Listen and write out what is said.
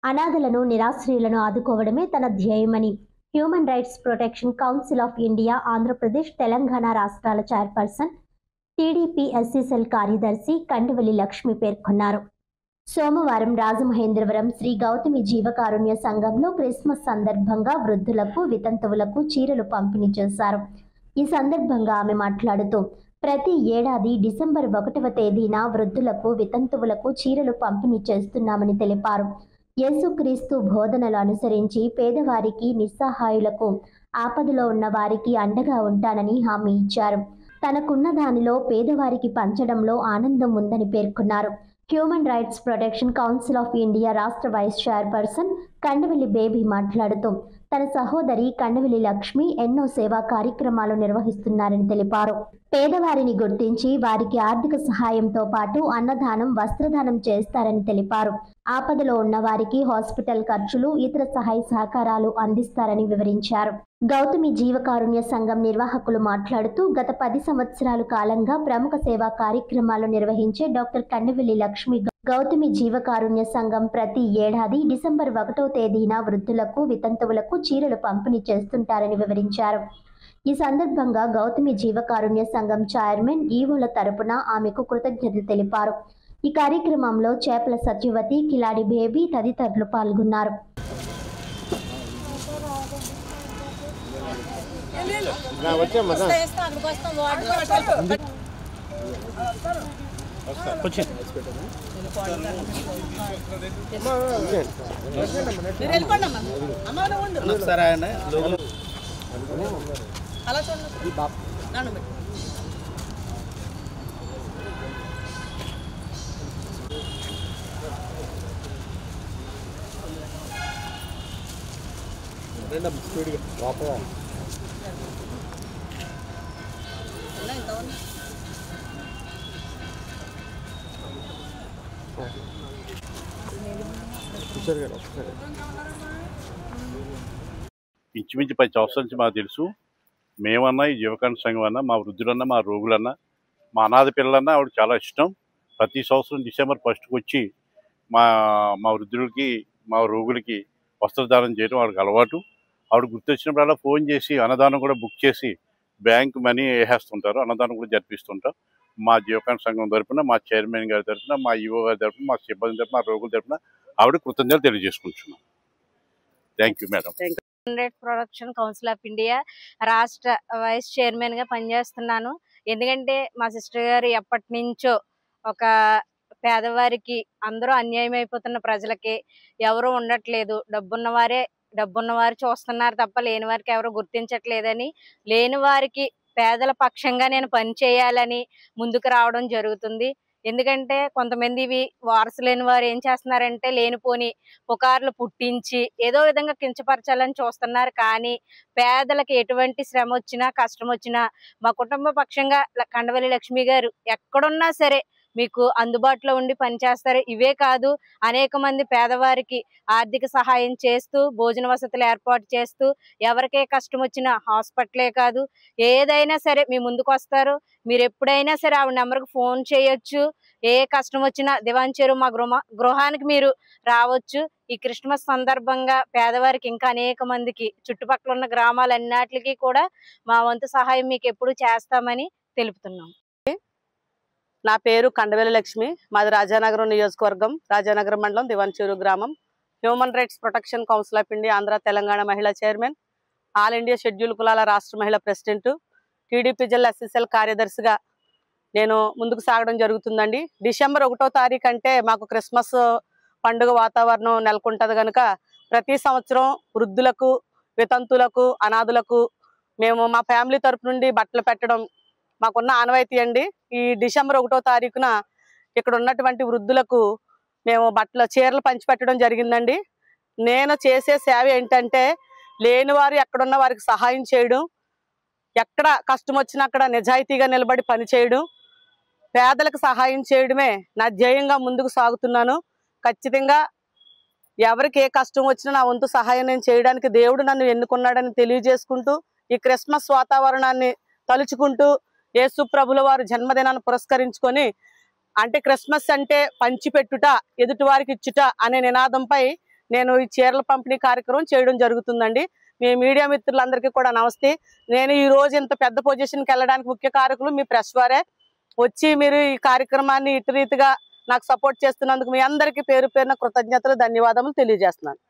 అనాథలను నిరాశ్రయులను ఆదుకోవడమే తన ధ్యేయమని human rights protection council of India Andhra Pradesh Telangana రాష్ట్రాల చైర్పర్సన్ టీడీపీ ఎస్సీ సెల్ కార్యదర్శి కండవల్లి లక్ష్మి పేర్కొన్నారు. సోమవారం రాజమహేంద్రవరం శ్రీ గౌతమి జీవకారుణ్య సంఘంలో క్రిస్మస్ సందర్భంగా వృద్ధులకు వితంతువులకు చీరలు పంపిణీ చేశారు. ఈ సందర్భంగా ఆమె మాట్లాడుతూ ప్రతి ఏడాది డిసెంబర్ 1వ తేదీన వృద్ధులకు వితంతువులకు చీరలు పంపిణీ చేస్తున్నామని తెలిపారు. యేసుక్రీస్తు బోధనలు అనుసరించి పేదవారికి నిస్సహాయులకు ఆపదలో ఉన్న వారికి అండగా ఉంటానని హామీ ఇచ్చారు. తనకున్న దానిలో పేదవారికి పంచడంలో ఆనందం ఉందని పేర్కొన్నారు. Human rights protection council of India రాష్ట్ర వైస్ చైర్పర్సన్ కండవల్లి బేబీ మాట్లాడుతూ తన సహోదరి కండవల్లి లక్ష్మి ఎన్నో సేవా కార్యక్రమాలు నిర్వహిస్తున్నారని తెలిపారు. పేదవారిని గుర్తించి వారికి ఆర్థిక సహాయంతో పాటు అన్నదానం, వస్త్రదానం చేస్తారని తెలిపారు. ఆపదలో ఉన్న వారికి హాస్పిటల్ ఖర్చులు, ఇతర సహాయ సహకారాలు అందిస్తారని వివరించారు. గౌతమి జీవకారుణ్య సంఘం నిర్వాహకులు మాట్లాడుతూ గత 10 సంవత్సరాల కాలంగా ప్రముఖ సేవా కార్యక్రమాలు నిర్వహించే డాక్టర్ కండవల్లి లక్ష్మి గౌతమి జీవకారుణ్య సంఘం ప్రతి ఏడాది డిసెంబర్ 1వ తేదీన వృద్ధులకు వితంతువులకు చీరలు పంపిణీ చేస్తుంటారని వివరించారు. ఈ సందర్భంగా గౌతమి జీవకారుణ్య సంఘం చైర్మన్ ఈవోల తరపున ఆమెకు కృతజ్ఞతలు తెలిపారు. ఈ కార్యక్రమంలో చేపల సత్యవతి, కిలాడి బేబీ తదితరులు పాల్గొన్నారు. ఇంచుమించు 10 సంవత్సరాల నుంచి మాకు తెలుసు. మేమన్నా, ఈ జీవకారుణ్య సంఘం అన్నా, మా వృద్ధులన్నా, మా రోగులన్నా, మా అనాథ పిల్లలన్నా ఆవిడ చాలా ఇష్టం. ప్రతి సంవత్సరం డిసెంబర్ 1కి వచ్చి మా మా వృద్ధులకి, మా రోగులకి వస్త్రదానం చేయడం ఆవిడకి అలవాటు. ఆవిడ గుర్తొచ్చినప్పుడల్లా ఫోన్ చేసి అన్నదానం కూడా బుక్ చేసి బ్యాంక్ మనీ వేసేస్తుంటారు. అన్నదానం కూడా జరిపిస్తుంటాం. మా జీవకారుణ్య సంఘం తరఫున, మా చైర్మన్ గారి తరఫున, మా ఈవో గారి తరఫున, మా సిబ్బంది తరఫున, మా రోగుల తరఫున ఆవిడ కృతజ్ఞతలు తెలియజేసుకుంటున్నాం. Thank you madam. Production council of India రాష్ట్ర వైస్ చైర్మన్ గా పనిచేస్తున్నాను. ఎందుకంటే మా సిస్టర్ గారు ఎప్పటి నుంచో ఒక పేదవారికి, అందరూ అన్యాయం అయిపోతున్న ప్రజలకి ఎవరు ఉండట్లేదు, డబ్బున్నవారు చూస్తున్నారు తప్ప లేని వారికి ఎవరు గుర్తించట్లేదని, లేని వారికి పేదల పక్షంగా నేను పని చేయాలని ముందుకు రావడం జరుగుతుంది. ఎందుకంటే కొంతమంది వారసు లేని వారు ఏం చేస్తున్నారంటే లేనిపోని పుకార్లు పుట్టించి ఏదో విధంగా కించపరచాలని చూస్తున్నారు. కానీ పేదలకు ఎటువంటి శ్రమ వచ్చినా, కష్టం వచ్చినా మా కుటుంబ పక్షంగా కండవల్లి లక్ష్మి గారు ఎక్కడున్నా సరే మీకు అందుబాటులో ఉండి పనిచేస్తారు. ఇవే కాదు, అనేక మంది పేదవారికి ఆర్థిక సహాయం చేస్తూ, భోజన వసతులు ఏర్పాటు చేస్తూ, ఎవరికే కష్టం వచ్చినా హాస్పిటలే కాదు ఏదైనా సరే మీ ముందుకు వస్తారు. మీరు ఎప్పుడైనా సరే ఆవిడ నెంబర్కి ఫోన్ చేయొచ్చు. ఏ కష్టం వచ్చినా దివాంచేరు మా గృహానికి మీరు రావచ్చు. ఈ క్రిస్మస్ సందర్భంగా పేదవారికి, ఇంకా అనేక మందికి చుట్టుపక్కల ఉన్న గ్రామాలన్నిటికీ కూడా మా వంతు సహాయం మీకు ఎప్పుడు చేస్తామని తెలుపుతున్నాం. నా పేరు కండవల్లి లక్ష్మి. మాది రాజానగరం నియోజకవర్గం, రాజానగరం మండలం, దివాంచేరు గ్రామం. Human rights protection council of India Andhra Telangana మహిళా చైర్మన్, ఆల్ ఇండియా షెడ్యూల్ కులాల రాష్ట్ర మహిళా ప్రెసిడెంట్, టీడీపీ జిల్లా ఎస్సీసీఎల్ కార్యదర్శిగా నేను ముందుకు సాగడం జరుగుతుందండి. డిసెంబర్ 1వ తారీఖు అంటే మాకు క్రిస్మస్ పండుగ వాతావరణం నెలకొంటది కనుక ప్రతి సంవత్సరం వృద్ధులకు, వితంతులకు, అనాథులకు మేము మా ఫ్యామిలీ తరపు నుండి బట్టలు పెట్టడం మాకున్న ఆనవాయితీ అండి. ఈ డిసెంబర్ 1వ తారీఖున ఇక్కడ ఉన్నటువంటి వృద్ధులకు మేము చీరలు పంచిపెట్టడం జరిగిందండి. నేను చేసే సేవ ఏంటంటే లేనివారు ఎక్కడున్న వారికి సహాయం చేయడం, ఎక్కడ కష్టం వచ్చినా అక్కడ నిజాయితీగా నిలబడి పనిచేయడం, పేదలకు సహాయం చేయడమే నా ధ్యేయంగా ముందుకు సాగుతున్నాను. ఖచ్చితంగా ఎవరికి ఏ కష్టం వచ్చినా నా వంతు సహాయం నేను చేయడానికి దేవుడు నన్ను ఎన్నుకున్నాడని తెలియజేసుకుంటూ, ఈ క్రిస్మస్ వాతావరణాన్ని తలుచుకుంటూ, యేసు ప్రభుల వారు జన్మదినాన్ని పురస్కరించుకొని, అంటే క్రిస్మస్ అంటే పంచిపెట్టుట, ఎదుటి వారికి ఇచ్చుట అనే నినాదంపై నేను ఈ చీరల పంపిణీ కార్యక్రమం చేయడం జరుగుతుందండి. మీ మీడియా మిత్రులందరికీ కూడా నమస్తే. నేను ఈ రోజు ఇంత పెద్ద పొజిషన్కి వెళ్ళడానికి ముఖ్య కారకులు మీ ప్రెస్ వారే. వచ్చి మీరు ఈ కార్యక్రమాన్ని ఇటు రీతిగా నాకు సపోర్ట్ చేస్తున్నందుకు మీ అందరికీ పేరు పేరున కృతజ్ఞతలు, ధన్యవాదములు తెలియజేస్తున్నాను.